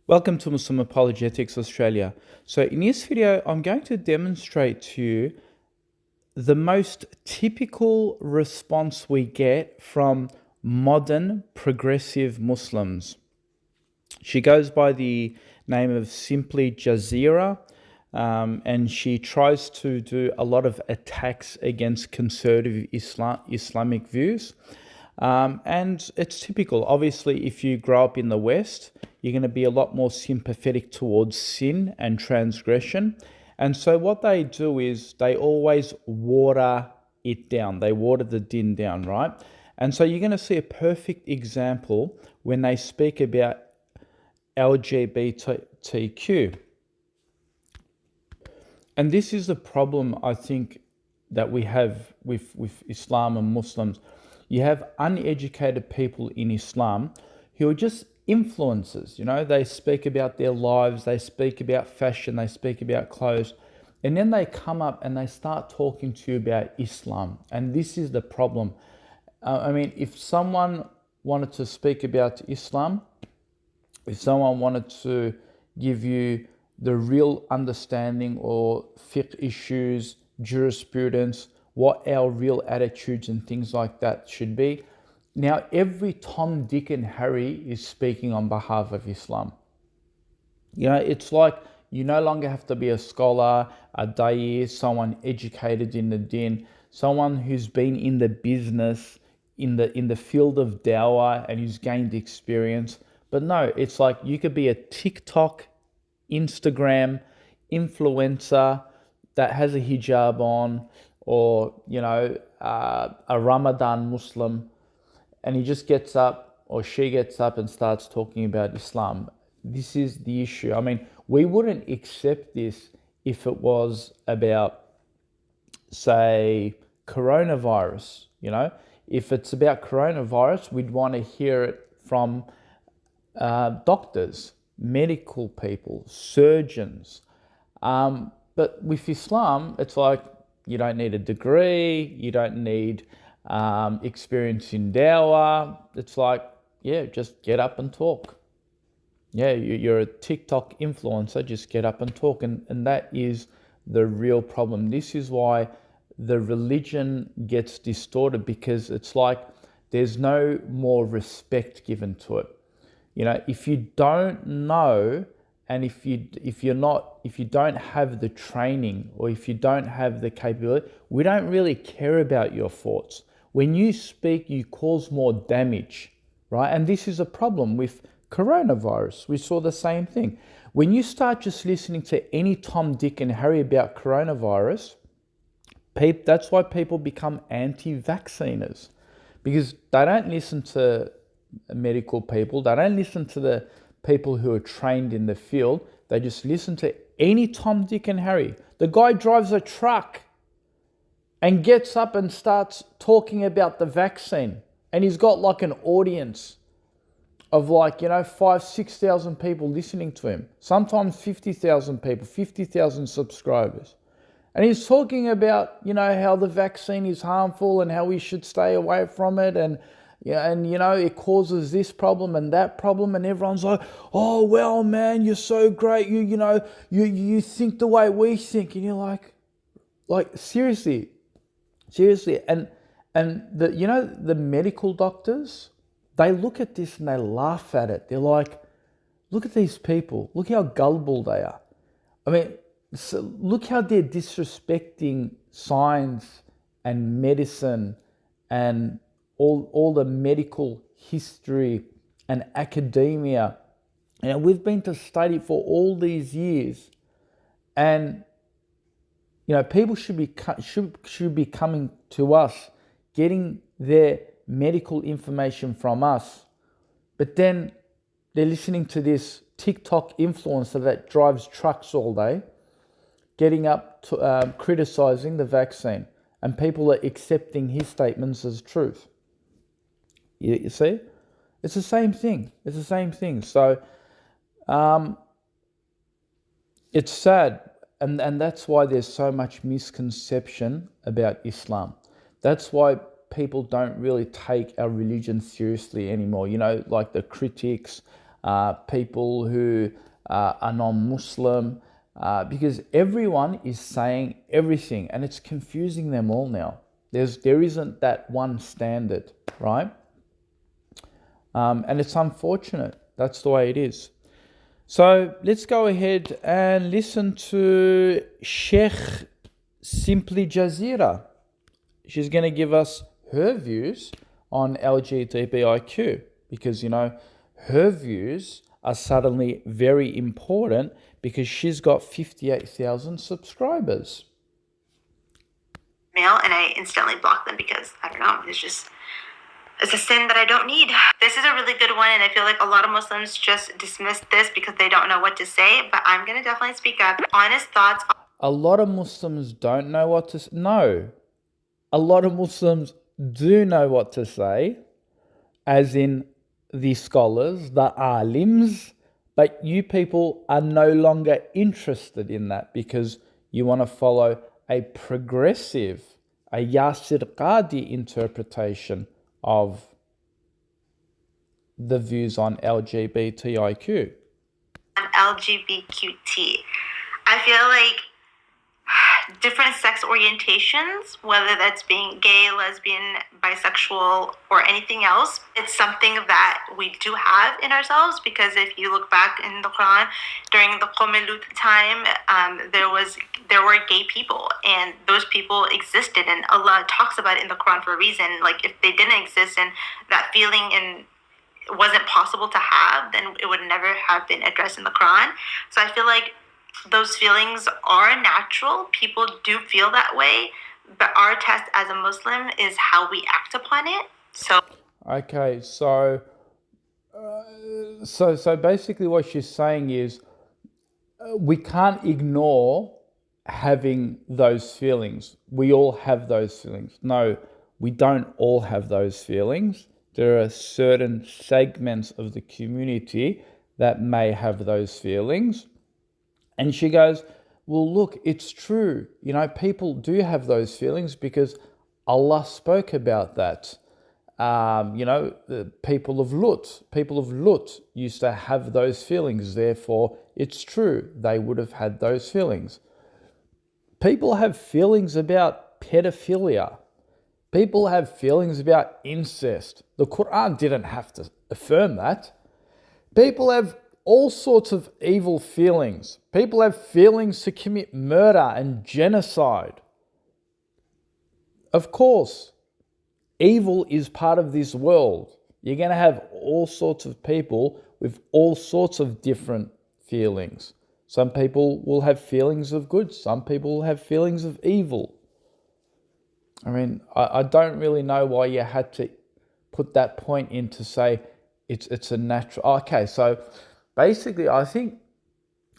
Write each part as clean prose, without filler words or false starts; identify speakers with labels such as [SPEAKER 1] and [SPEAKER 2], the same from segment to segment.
[SPEAKER 1] Welcome to Muslim Apologetics Australia. So in this video, I'm going to demonstrate to you the most typical response we get from modern progressive Muslims. She goes by the name of Simply Jazeera, and she tries to do a lot of attacks against conservative Islamic views. And it's typical. Obviously, if you grow up in the West, you're going to be a lot more sympathetic towards sin and transgression. And so what they do is they always water it down. They water the din down, right? And so you're going to see a perfect example when they speak about LGBTIQ. And this is the problem, I think, that we have with Islam and Muslims. You have uneducated people in Islam who are just influencers. They speak about their lives, they speak about fashion, they speak about clothes, and then they come up and they start talking to you about Islam. And this is the problem. If someone wanted to speak about Islam, if someone wanted to give you the real understanding or fiqh issues, jurisprudence, what our real attitudes and things like that should be. Now, every Tom, Dick and Harry is speaking on behalf of Islam. It's like you no longer have to be a scholar, a da'i, someone educated in the din, someone who's been in the business, in the field of dawah and who's gained experience. But no, it's like you could be a TikTok, Instagram influencer that has a hijab on, or a Ramadan Muslim, and he just gets up or she gets up and starts talking about Islam. This is the issue. We wouldn't accept this if it was about, say, coronavirus. If it's about coronavirus, we'd want to hear it from doctors, medical people, surgeons. But with Islam, it's like, you don't need a degree, you don't need experience in dawah. It's like, just get up and talk. You're a TikTok influencer, just get up and talk. And that is the real problem. This is why the religion gets distorted, because it's like there's no more respect given to it. If you don't know, and if you don't have the training, or if you don't have the capability, we don't really care about your thoughts. When you speak, you cause more damage, right? And this is a problem with coronavirus. We saw the same thing. When you start just listening to any Tom, Dick and Harry about coronavirus, that's why people become anti-vacciners, because they don't listen to medical people. They don't listen to the people who are trained in the field. They just listen to any Tom, Dick and Harry. The guy drives a truck and gets up and starts talking about the vaccine, and he's got like an audience of 5,000-6,000 people listening to him, sometimes 50,000 people, 50,000 subscribers. And he's talking about how the vaccine is harmful and how we should stay away from it, and it causes this problem and that problem, and everyone's like, oh, well, man, you're so great. You think the way we think. And you're like seriously. And the medical doctors, they look at this and they laugh at it. They're like, look at these people. Look how gullible they are. So look how they're disrespecting science and medicine and all the medical history and academia. We've been to study for all these years, and people should be coming to us, getting their medical information from us. But then they're listening to this TikTok influencer that drives trucks all day, getting up to criticizing the vaccine, and people are accepting his statements as truth. You see? It's the same thing. So it's sad. And that's why there's so much misconception about Islam. That's why people don't really take our religion seriously anymore. Like the critics, people who are non-Muslim, because everyone is saying everything and it's confusing them all now. There isn't that one standard, right? And it's unfortunate. That's the way it is. So let's go ahead and listen to Sheikh Simply Jazeera. She's going to give us her views on LGBTIQ because, her views are suddenly very important because she's got 58,000 subscribers.
[SPEAKER 2] Mail, and I instantly block them because, I don't know, it's a sin that I don't need. This is a really good one, and I feel like a lot of Muslims just dismiss this because they don't know what to say, but I'm going to definitely speak up. Honest thoughts.
[SPEAKER 1] A lot of Muslims don't know what to say. No. A lot of Muslims do know what to say, as in the scholars, the alims, but you people are no longer interested in that because you want to follow a progressive, a Yasir Qadi interpretation of the views on LGBTIQ.
[SPEAKER 2] On LGBTQT. I feel like different sex orientations, whether that's being gay, lesbian, bisexual, or anything else, it's something that we do have in ourselves because if you look back in the Quran, during the Qomelut time, there were gay people and those people existed and Allah talks about it in the Quran for a reason. Like if they didn't exist and that feeling wasn't possible to have, then it would never have been addressed in the Quran. So I feel like those feelings are natural. People do feel that way, but our test as a Muslim is how we act upon it.
[SPEAKER 1] Okay, so basically what she's saying is we can't ignore having those feelings. We all have those feelings. No, we don't all have those feelings. There are certain segments of the community that may have those feelings. And she goes, well, look, it's true. People do have those feelings because Allah spoke about that. The people of Lut used to have those feelings. Therefore, it's true. They would have had those feelings. People have feelings about pedophilia. People have feelings about incest. The Quran didn't have to affirm that. People have all sorts of evil feelings. People have feelings to commit murder and genocide. Of course, evil is part of this world. You're going to have all sorts of people with all sorts of different feelings. Some people will have feelings of good. Some people will have feelings of evil. I mean, I don't really know why you had to put that point in to say it's a natural... Okay, so basically, I think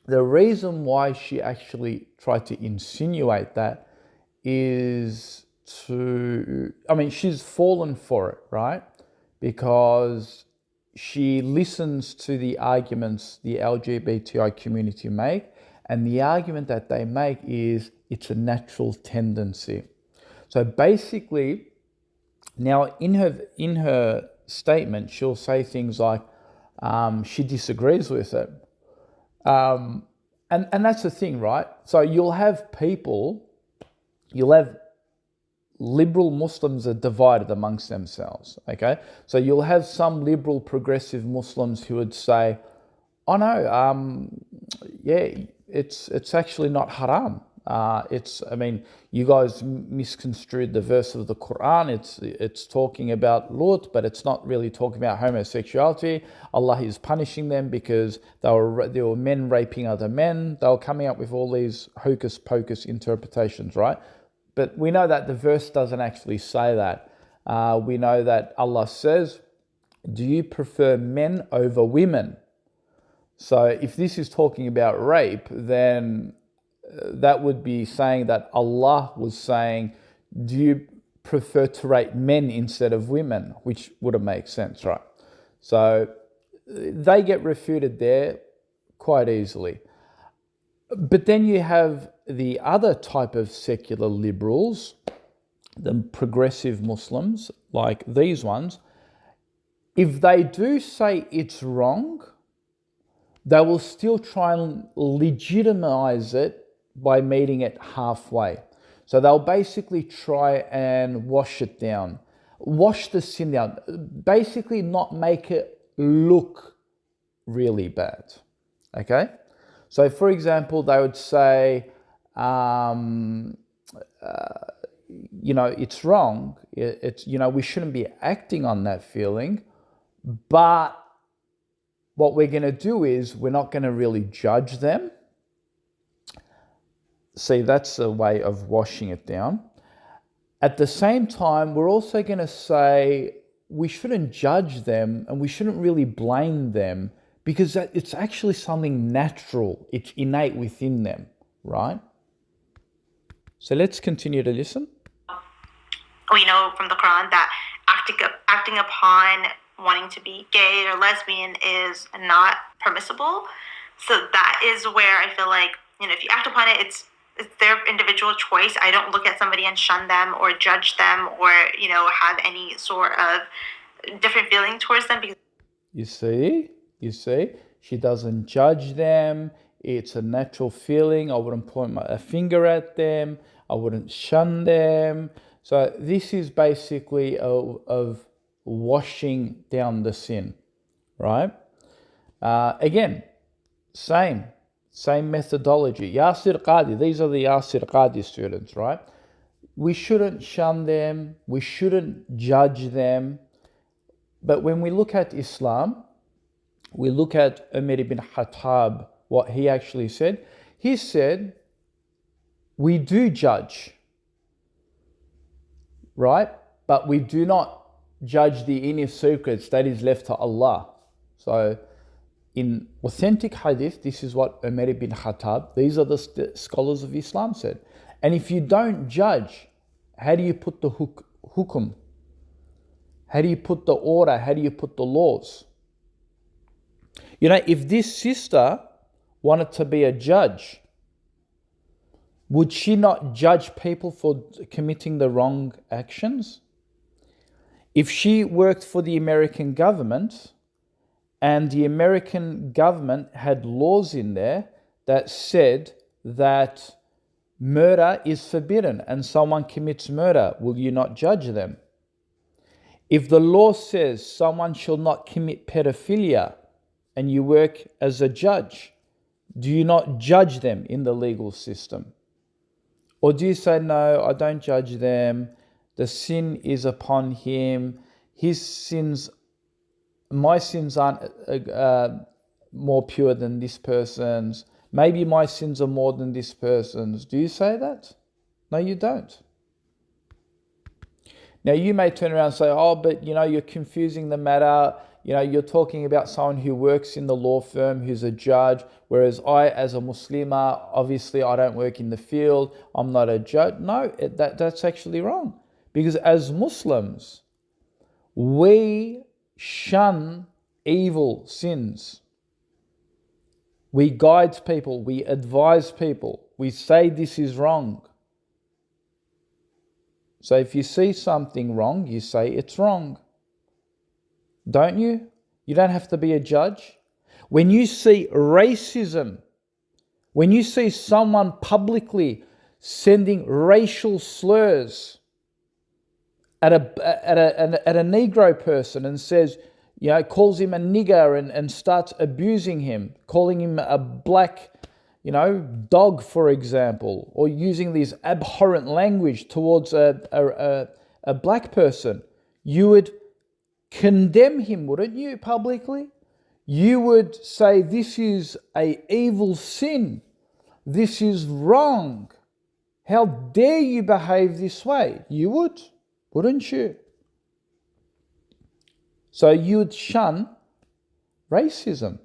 [SPEAKER 1] the reason why she actually tried to insinuate that is she's fallen for it, right? Because she listens to the arguments the LGBTI community make, and the argument that they make is it's a natural tendency. So basically, now in her statement, she'll say things like, she disagrees with it. And that's the thing, right? So you'll have liberal Muslims are divided amongst themselves, okay? So you'll have some liberal progressive Muslims who would say, oh no, it's actually not haram. You guys misconstrued the verse of the Quran. It's talking about Lut, but it's not really talking about homosexuality. Allah is punishing them because they were men raping other men. They were coming up with all these hocus pocus interpretations, right? But we know that the verse doesn't actually say that. We know that Allah says, do you prefer men over women? So if this is talking about rape, then that would be saying that Allah was saying, do you prefer to rape men instead of women? Which wouldn't make sense, right? So they get refuted there quite easily. But then you have the other type of secular liberals, the progressive Muslims, like these ones. If they do say it's wrong, they will still try and legitimize it by meeting it halfway. So they'll basically try and wash it down, wash the sin down, basically not make it look really bad. Okay? So for example, they would say, it's wrong. It's, we shouldn't be acting on that feeling, but what we're going to do is we're not going to really judge them. See, that's a way of washing it down. At the same time, we're also going to say we shouldn't judge them and we shouldn't really blame them because it's actually something natural. It's innate within them, right? So let's continue to listen.
[SPEAKER 2] We know from the Quran that acting upon wanting to be gay or lesbian is not permissible. So that is where I feel like, if you act upon it, it's their individual choice. I don't look at somebody and shun them or judge them or, have any sort of different feeling towards them. Because
[SPEAKER 1] You see, she doesn't judge them. It's a natural feeling. I wouldn't point a finger at them. I wouldn't shun them. So this is basically of washing down the sin, right? Again, same methodology. Yasir Qadi, these are the Yasir Qadi students, right? We shouldn't shun them. We shouldn't judge them. But when we look at Islam, we look at Umar ibn Khattab, what he actually said. He said, we do judge, right? But we do not judge the inner secrets that is left to Allah. So in authentic hadith, this is what Umar ibn Khattab, these are the scholars of Islam said. And if you don't judge, how do you put the hukum? How do you put the order? How do you put the laws? If this sister wanted to be a judge, would she not judge people for committing the wrong actions? If she worked for the American government and the American government had laws in there that said that murder is forbidden and someone commits murder, will you not judge them? If the law says someone shall not commit pedophilia and you work as a judge, do you not judge them in the legal system? Or do you say, no, I don't judge them. The sin is upon him. My sins aren't more pure than this person's. Maybe my sins are more than this person's. Do you say that? No, you don't. Now, you may turn around and say, but you're confusing the matter. You're talking about someone who works in the law firm, who's a judge, whereas I, as a Muslimah, obviously I don't work in the field. I'm not a judge. No, that's actually wrong. Because as Muslims, we shun evil sins. We guide people. We advise people. We say this is wrong. So if you see something wrong, you say it's wrong. Don't you? You don't have to be a judge. When you see racism, when you see someone publicly sending racial slurs at a Negro person and says, calls him a nigger and starts abusing him, calling him a black, dog, for example, or using this abhorrent language towards a black person, you would condemn him, wouldn't you, publicly? You would say, this is an evil sin. This is wrong. How dare you behave this way? You would, wouldn't you? So you would shun racism.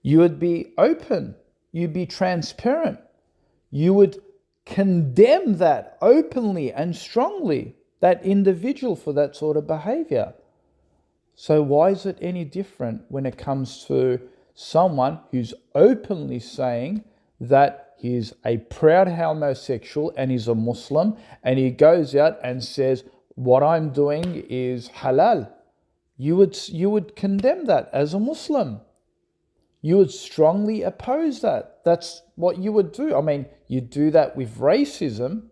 [SPEAKER 1] You would be open. You'd be transparent. You would condemn that openly and strongly, that individual for that sort of behavior. So why is it any different when it comes to someone who's openly saying that he's a proud homosexual and he's a Muslim, and he goes out and says, what I'm doing is halal? You would condemn that as a Muslim. You would strongly oppose that. That's what you would do. I mean, you do that with racism.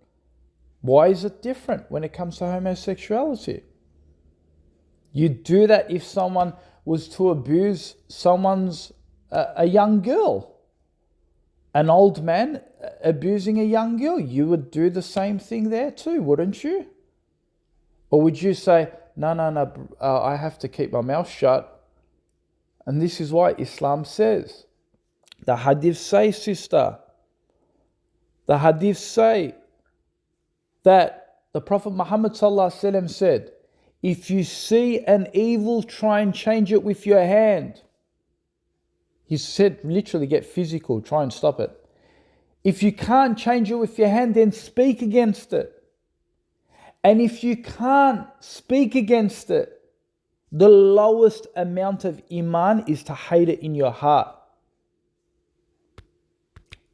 [SPEAKER 1] Why is it different when it comes to homosexuality? You do that if someone was to abuse a young girl, an old man abusing a young girl. You would do the same thing there too, wouldn't you? Or would you say, no, I have to keep my mouth shut? And this is why Islam says, the hadiths say, sister, the hadiths say that the Prophet Muhammad ﷺ said, if you see an evil, try and change it with your hand. He said, literally get physical, try and stop it. If you can't change it with your hand, then speak against it. And if you can't speak against it, the lowest amount of iman is to hate it in your heart.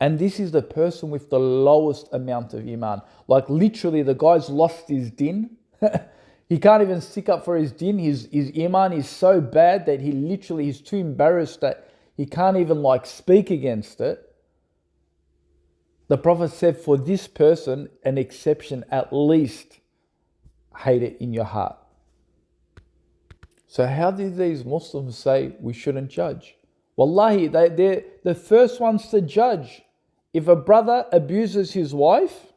[SPEAKER 1] And this is the person with the lowest amount of iman. Like literally the guy's lost his din. He can't even stick up for his din. His iman is so bad that he's too embarrassed that he can't even speak against it. The Prophet said for this person, an exception at least, hate it in your heart. So how do these Muslims say we shouldn't judge? Wallahi, they're the first ones to judge. If a brother abuses his wife,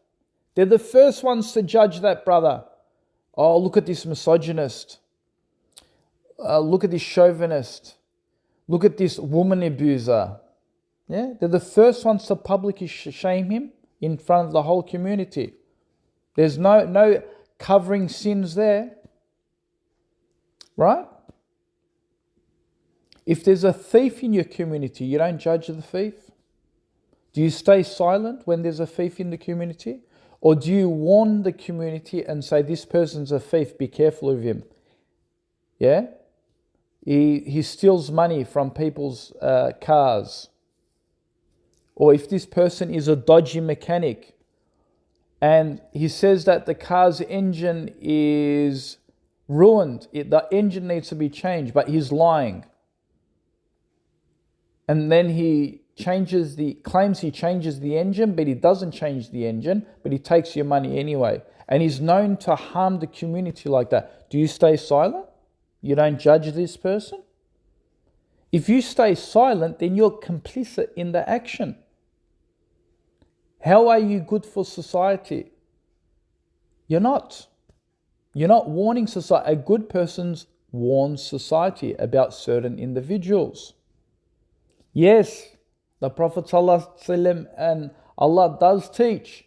[SPEAKER 1] they're the first ones to judge that brother. Oh, look at this misogynist. Look at this chauvinist. Look at this woman abuser. Yeah, they're the first ones to publicly shame him in front of the whole community. There's no covering sins there. Right? If there's a thief in your community, you don't judge the thief. Do you stay silent when there's a thief in the community? Or do you warn the community and say, this person's a thief, be careful of him? Yeah? He steals money from people's cars. Or if this person is a dodgy mechanic and he says that the car's engine is ruined, the engine needs to be changed, but he's lying. And then he claims he changes the engine, but he doesn't change the engine, but he takes your money anyway. And he's known to harm the community like that. Do you stay silent? You don't judge this person? If you stay silent, then you're complicit in the action. How are you good for society? You're not. You're not warning society. A good person warns society about certain individuals. Yes, the Prophet ﷺ and Allah does teach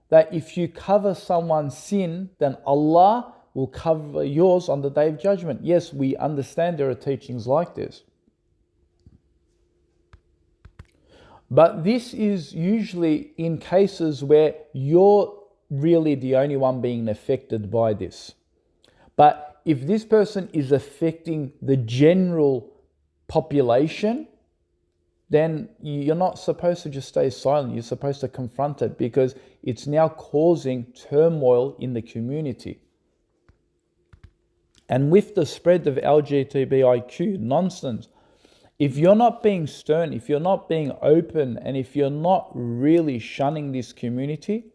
[SPEAKER 1] that if you cover someone's sin, then Allah will cover yours on the Day of Judgment. Yes, we understand there are teachings like this. But this is usually in cases where you're really the only one being affected by this. But if this person is affecting the general population, then you're not supposed to just stay silent. You're supposed to confront it because it's now causing turmoil in the community. And with the spread of LGBTIQ nonsense, if you're not being stern, if you're not being open, and if you're not really shunning this community,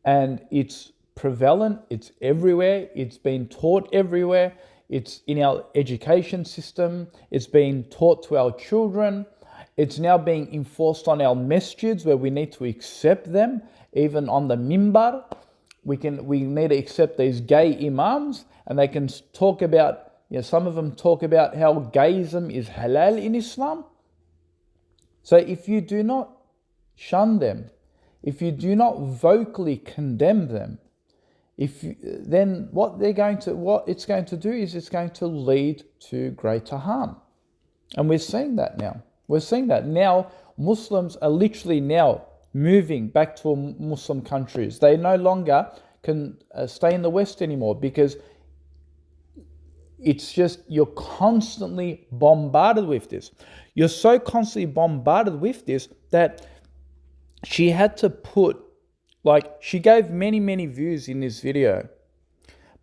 [SPEAKER 1] and it's prevalent, it's everywhere, it's been taught everywhere, it's in our education system, it's being taught to our children, it's now being enforced on our masjids where we need to accept them, even on the mimbar. We need to accept these gay imams, and they can talk about, some of them talk about how gayism is halal in Islam. So if you do not shun them, if you do not vocally condemn them, then what it's going to do is it's going to lead to greater harm. And we're seeing that now. We're seeing that now. Muslims are literally now moving back to Muslim countries. They no longer can stay in the West anymore because it's just you're constantly bombarded with this. You're so constantly bombarded with this that she had to put, she gave many, many views in this video,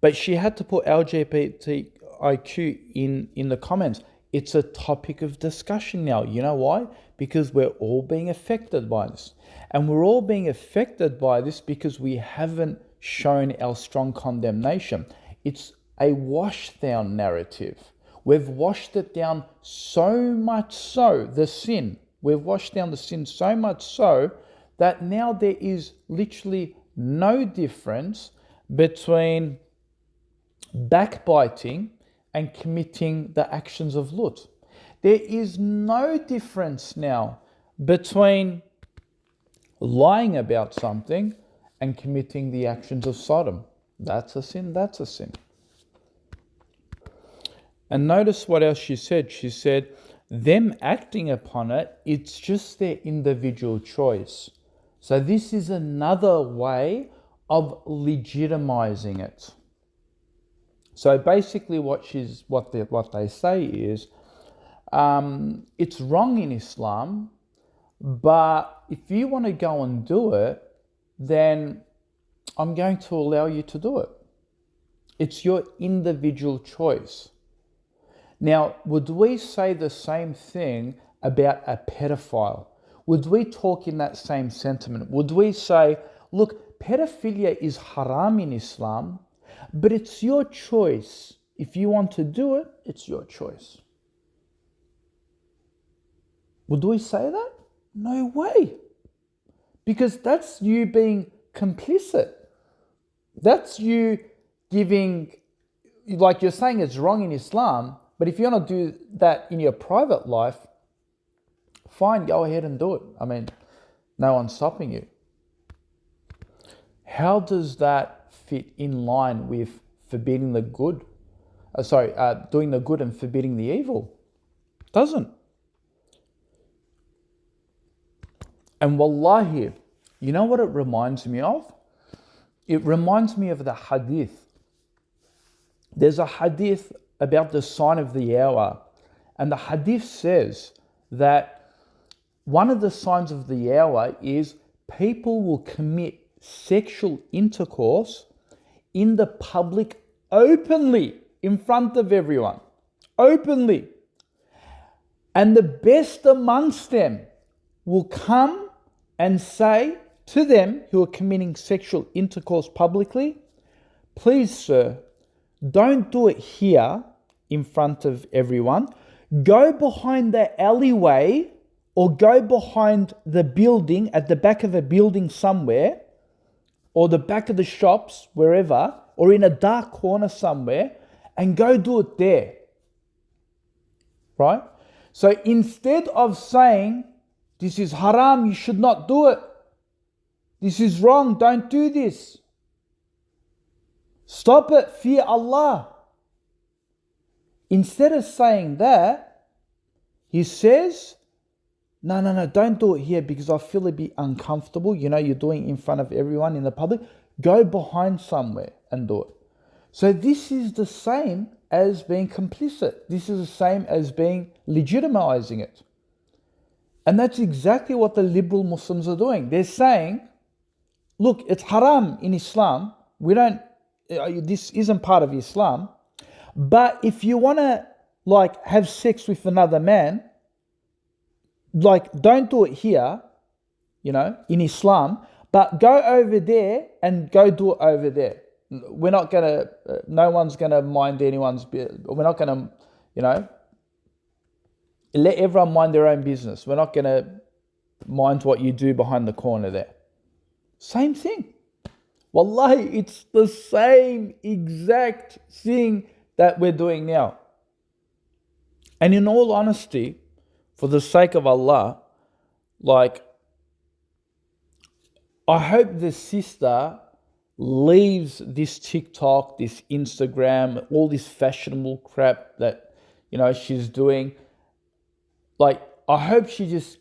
[SPEAKER 1] but she had to put LGBTIQ in the comments. it's a topic of discussion now. You know why? Because we're all being affected by this. And we're all being affected by this because we haven't shown our strong condemnation. It's a wash down narrative. We've washed it down so much so, the sin. We've washed down the sin so much so that now there is literally no difference between backbiting and committing the actions of Lut. There is no difference now between lying about something and committing the actions of Sodom. That's a sin, that's a sin. And notice what else she said. She said, them acting upon it, it's just their individual choice. So this is another way of legitimizing it. So basically what they say is, it's wrong in Islam, but if you want to go and do it, then I'm going to allow you to do it. It's your individual choice. Now, would we say the same thing about a pedophile? Would we talk in that same sentiment? Would we say, look, pedophilia is haram in Islam, but it's your choice. If you want to do it, it's your choice. Would we say that? No way. Because that's you being complicit. That's you giving, like you're saying it's wrong in Islam, but if you want to do that in your private life, fine, go ahead and do it. I mean, no one's stopping you. How does that fit in line with forbidding the good? Doing the good and forbidding the evil? Doesn't. And wallahi, you know what it reminds me of? It reminds me of the hadith. There's a hadith about the sign of the hour. And the hadith says that one of the signs of the hour is people will commit sexual intercourse in the public openly, in front of everyone. Openly. And the best amongst them will come and say to them who are committing sexual intercourse publicly, please, sir, don't do it here in front of everyone. Go behind the alleyway or go behind the building, at the back of a building somewhere, or the back of the shops, wherever, or in a dark corner somewhere, and go do it there. Right? So instead of saying, this is haram, you should not do it. This is wrong, don't do this. Stop it, fear Allah. Instead of saying that, he says, no, don't do it here because I feel a bit uncomfortable. You know, you're doing it in front of everyone in the public. Go behind somewhere and do it. So this is the same as being complicit. This is the same as being legitimizing it. And that's exactly what the liberal Muslims are doing. They're saying, look, it's haram in Islam. This isn't part of Islam. But if you want to have sex with another man, don't do it here, in Islam, but go over there and go do it over there. We're not going to, no one's going to mind anyone's, we're not going to, let everyone mind their own business. We're not going to mind what you do behind the corner there. Same thing. Wallahi, it's the same exact thing that we're doing now. And in all honesty, for the sake of Allah, I hope the sister leaves this TikTok, this Instagram, all this fashionable crap that, she's doing. I hope she just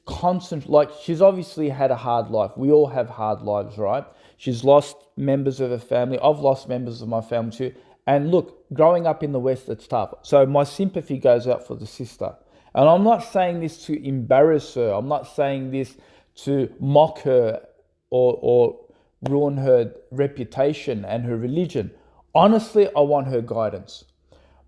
[SPEAKER 1] she's obviously had a hard life. We all have hard lives, right? She's lost members of her family. I've lost members of my family too. And look, growing up in the West, it's tough. So my sympathy goes out for the sister. And I'm not saying this to embarrass her. I'm not saying this to mock her or ruin her reputation and her religion. Honestly, I want her guidance.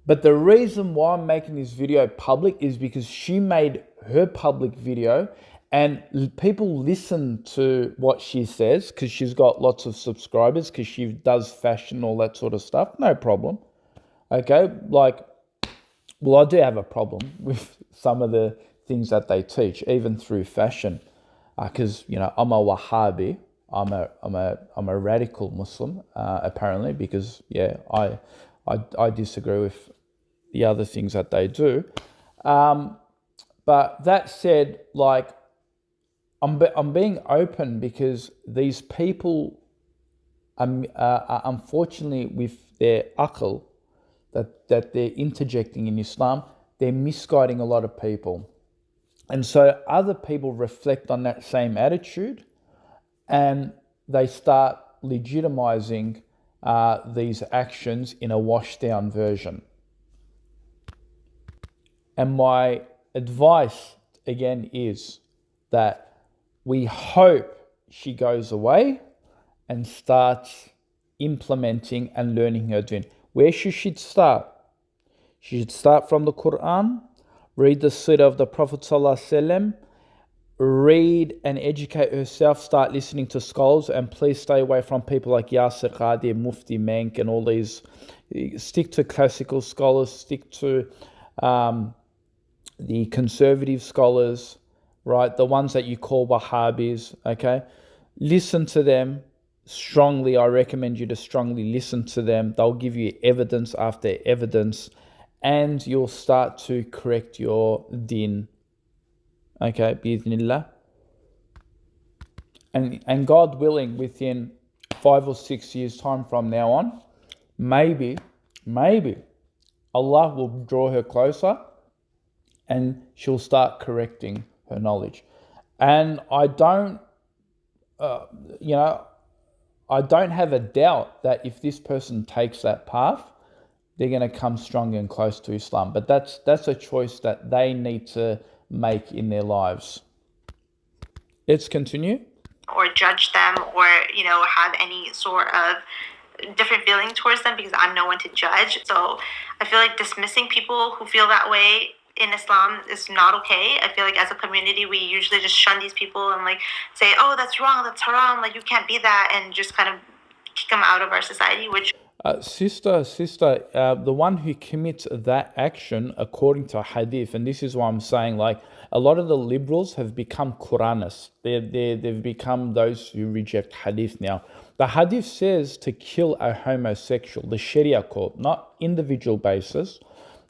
[SPEAKER 1] But the reason why I'm making this video public is because she made her public video and people listen to what she says because she's got lots of subscribers because she does fashion, all that sort of stuff. No problem. Okay, like, well, I do have a problem with some of the things that they teach, even through fashion, because I'm a Wahhabi, I'm a radical Muslim, apparently, because I disagree with the other things that they do. But that said, like, I'm being open because these people are unfortunately with their aql that they're interjecting in Islam, they're misguiding a lot of people. And so other people reflect on that same attitude and they start legitimizing these actions in a washed down version. And my advice again is that we hope she goes away and starts implementing and learning her deen. Where she should start? She should start from the Quran, read the Sirah of the Prophet ﷺ, read and educate herself, start listening to scholars, and please stay away from people like Yasir Qadi, Mufti Menk, and all these. Stick to classical scholars, stick to the conservative scholars, right? The ones that you call Wahhabis, okay? Listen to them strongly. I recommend you to strongly listen to them. They'll give you evidence after evidence and you'll start to correct your din. Okay, bi'idhnillah. And God willing, within 5 or 6 years' time from now on, maybe Allah will draw her closer and she'll start correcting her knowledge. And I don't have a doubt that if this person takes that path, they're going to come strong and close to Islam. But that's a choice that they need to make in their lives. Let's continue.
[SPEAKER 2] Or judge them or, have any sort of different feeling towards them because I'm no one to judge. So I feel like dismissing people who feel that way in Islam is not okay. I feel like as a community, we usually just shun these people and like say, oh, that's wrong, that's haram, like you can't be that, and just kind of kick them out of our society, which...
[SPEAKER 1] Sister, the one who commits that action according to hadith, and this is why I'm saying, like, a lot of the liberals have become Quranists. They've become those who reject hadith now. The hadith says to kill a homosexual, the Sharia court, not individual basis.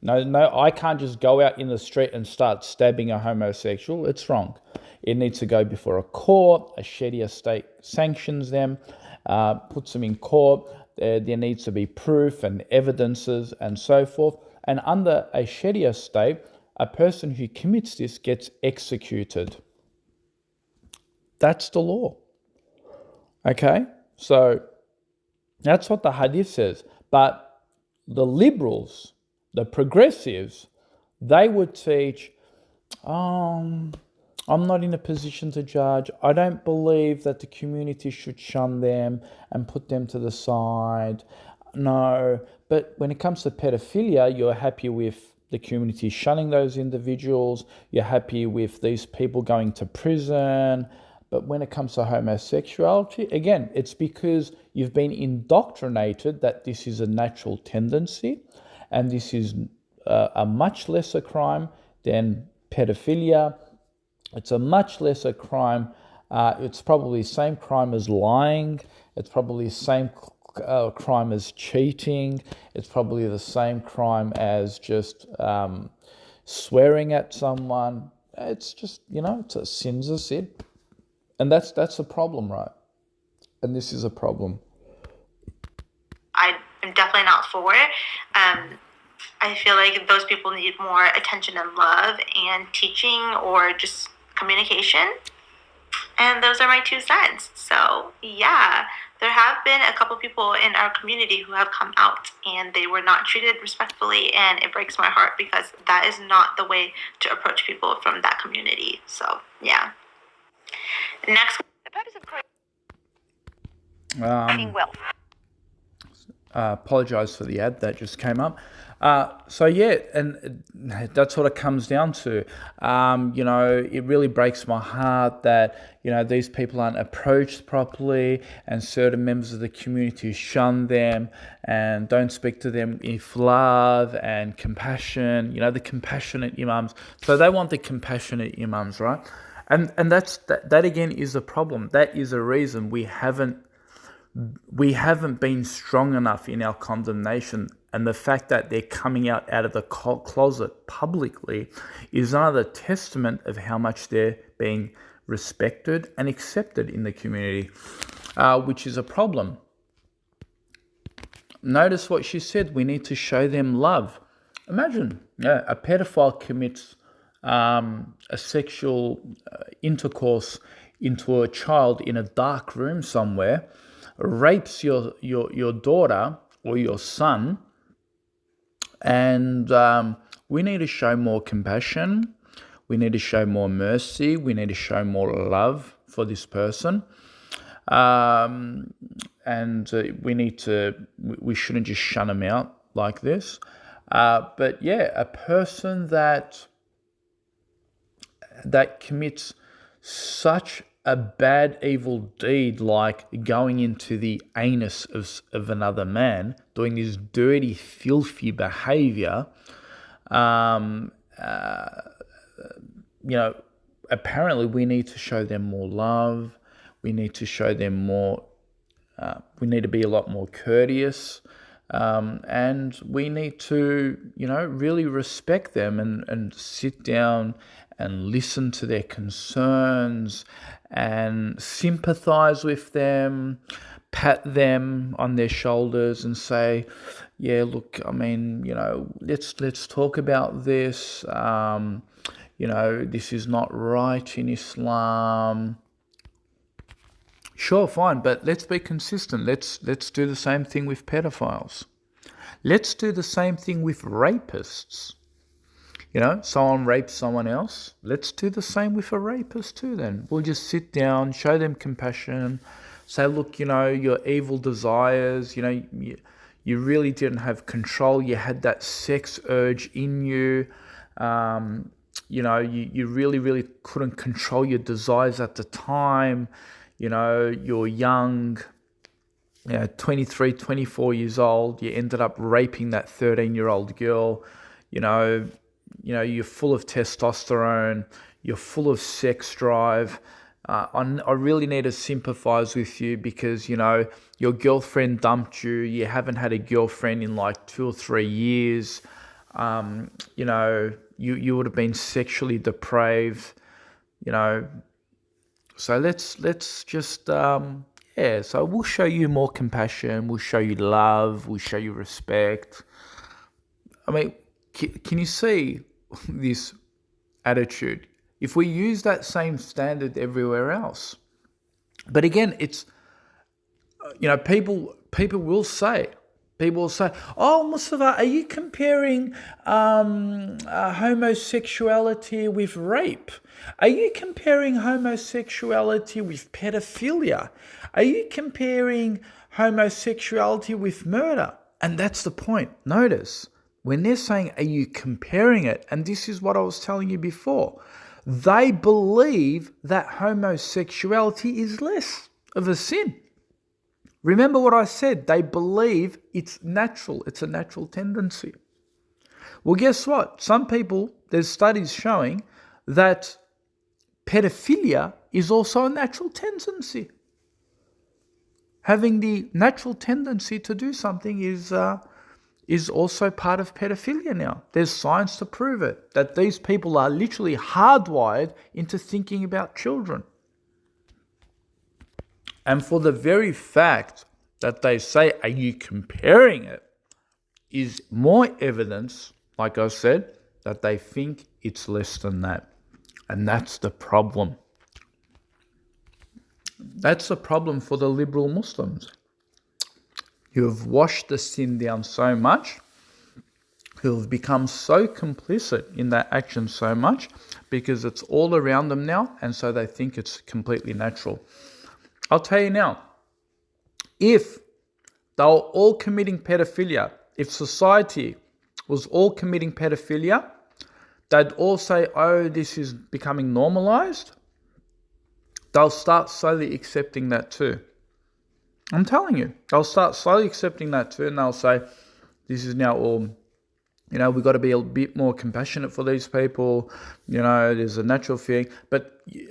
[SPEAKER 1] No, I can't just go out in the street and start stabbing a homosexual. It's wrong. It needs to go before a court. A Sharia state sanctions them, puts them in court. There needs to be proof and evidences and so forth. And under a Sharia state, a person who commits this gets executed. That's the law. Okay? So that's what the hadith says. But the liberals, the progressives, they would teach, I'm not in a position to judge. I don't believe that the community should shun them and put them to the side. No, but when it comes to pedophilia, you're happy with the community shunning those individuals. You're happy with these people going to prison. But when it comes to homosexuality, again, it's because you've been indoctrinated that this is a natural tendency and this is a much lesser crime than pedophilia. It's a much lesser crime. It's probably the same crime as lying. It's probably the same crime as cheating. It's probably the same crime as just swearing at someone. It's just, it's a sin's a sin. And that's a problem, right? And this is a problem.
[SPEAKER 2] I am definitely not for it. I feel like those people need more attention and love and teaching or just communication. And those are my 2 cents. So yeah, there have been a couple people in our community who have come out and they were not treated respectfully, and it breaks my heart because that is not the way to approach people from that community. So yeah. Next, the purpose of creating wealth.
[SPEAKER 1] Apologize for the ad that just came up. So yeah, and that's what it comes down to. It really breaks my heart that these people aren't approached properly, and certain members of the community shun them and don't speak to them with love and compassion. The compassionate imams. So they want the compassionate imams, right? And that again is a problem. That is a reason we haven't been strong enough in our condemnation, and the fact that they're coming out of the closet publicly is another testament of how much they're being respected and accepted in the community, which is a problem. Notice what she said, we need to show them love. Imagine a pedophile commits a sexual intercourse into a child in a dark room somewhere, rapes your daughter or your son, and we need to show more compassion, we need to show more mercy, we need to show more love for this person, and we shouldn't just shun them out like this. But yeah, a person that commits such a bad, evil deed, like going into the anus of another man, doing this dirty, filthy behavior, apparently we need to show them more love. We need to show them more, we need to be a lot more courteous. And we need to, really respect them and sit down and listen to their concerns and sympathize with them, pat them on their shoulders and say, yeah, look, I mean, let's talk about this. This is not right in Islam. Sure, fine, but let's be consistent. Let's do the same thing with pedophiles. Let's do the same thing with rapists. Someone rapes someone else. Let's do the same with a rapist too then. We'll just sit down, show them compassion, say, look, your evil desires, you really didn't have control. You had that sex urge in you. You really, really couldn't control your desires at the time. You're young, 23, 24 years old. You ended up raping that 13-year-old girl. You're full of testosterone. You're full of sex drive. I really need to sympathize with you because, your girlfriend dumped you. You haven't had a girlfriend in like 2 or 3 years. You would have been sexually depraved, So let's just, so we'll show you more compassion. We'll show you love. We'll show you respect. I mean, can you see this attitude? If we use that same standard everywhere else, but again, it's people will say, oh, Mustafa, are you comparing homosexuality with rape? Are you comparing homosexuality with pedophilia? Are you comparing homosexuality with murder? And that's the point. Notice, when they're saying, are you comparing it? And this is what I was telling you before. They believe that homosexuality is less of a sin. Remember what I said. They believe it's natural. It's a natural tendency. Well, guess what? Some people, there's studies showing that pedophilia is also a natural tendency. Having the natural tendency to do something is also part of pedophilia now. There's science to prove it, that these people are literally hardwired into thinking about children. And for the very fact that they say, are you comparing it, is more evidence, like I said, that they think it's less than that. And that's the problem. That's the problem for the liberal Muslims, who have washed the sin down so much, who have become so complicit in that action so much, because it's all around them now, and so they think it's completely natural. I'll tell you now, if they were all committing pedophilia, if society was all committing pedophilia, they'd all say, oh, this is becoming normalized. They'll start slowly accepting that too. I'm telling you, they'll start slowly accepting that too, and they'll say, this is now all, we've got to be a bit more compassionate for these people. There's a natural feeling.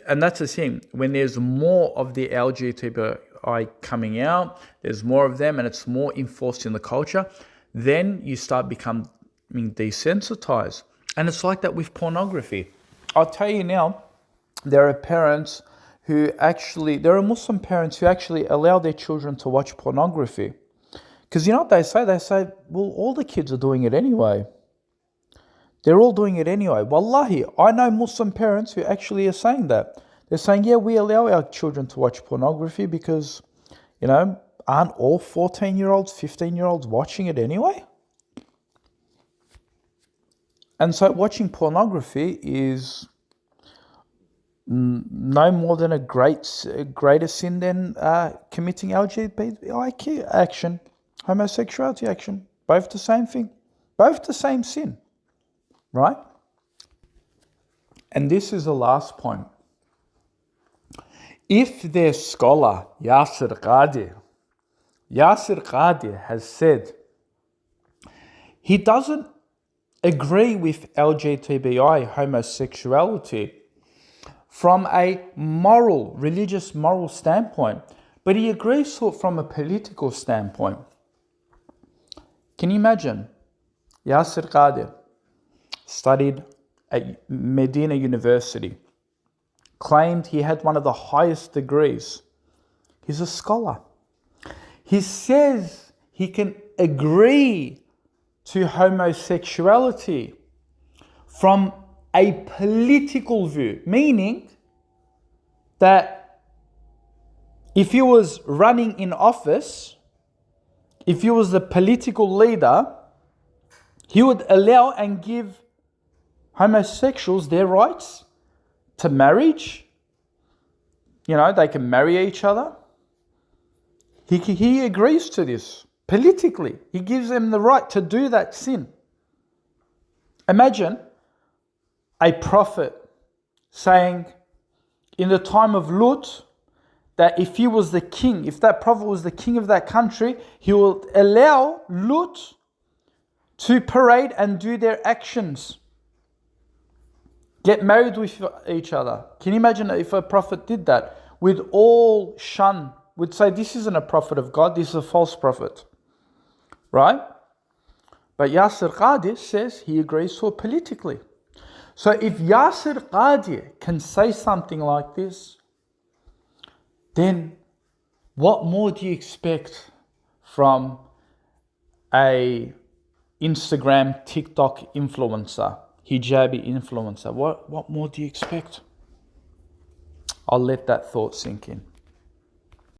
[SPEAKER 1] And that's the thing, when there's more of the LGBTI coming out, there's more of them and it's more enforced in the culture, then you start becoming desensitized. And it's like that with pornography. I'll tell you now, there are Muslim parents who actually allow their children to watch pornography. Because you know what they say? They say, well, all the kids are doing it anyway. They're all doing it anyway. Wallahi, I know Muslim parents who actually are saying that. They're saying, yeah, we allow our children to watch pornography because, aren't all 14-year-olds, 15-year-olds watching it anyway? And so watching pornography is no more than a greater sin than committing LGBTIQ action, homosexuality action. Both the same thing. Both the same sin. Right? And this is the last point. If their scholar, Yasir Qadi has said he doesn't agree with LGBTI homosexuality from a religious moral standpoint, but he agrees to it from a political standpoint. Can you imagine? Yasir Qadi studied at Medina University, claimed he had one of the highest degrees. He's a scholar. He says he can agree to homosexuality from a political view, meaning that if he was running in office, if he was the political leader, he would allow and give homosexuals their rights to marriage. They can marry each other. He agrees to this politically. He gives them the right to do that sin. Imagine a prophet saying in the time of Lut that if he was the king, if that prophet was the king of that country, he will allow Lut to parade and do their actions. Get married with each other. Can you imagine if a prophet did that? We'd all shun, would say, this isn't a prophet of God, this is a false prophet. Right? But Yasir Qadi says he agrees to it politically. So if Yasir Qadi can say something like this, then what more do you expect from a Instagram, TikTok influencer, hijabi influencer? What more do you expect? I'll let that thought sink in.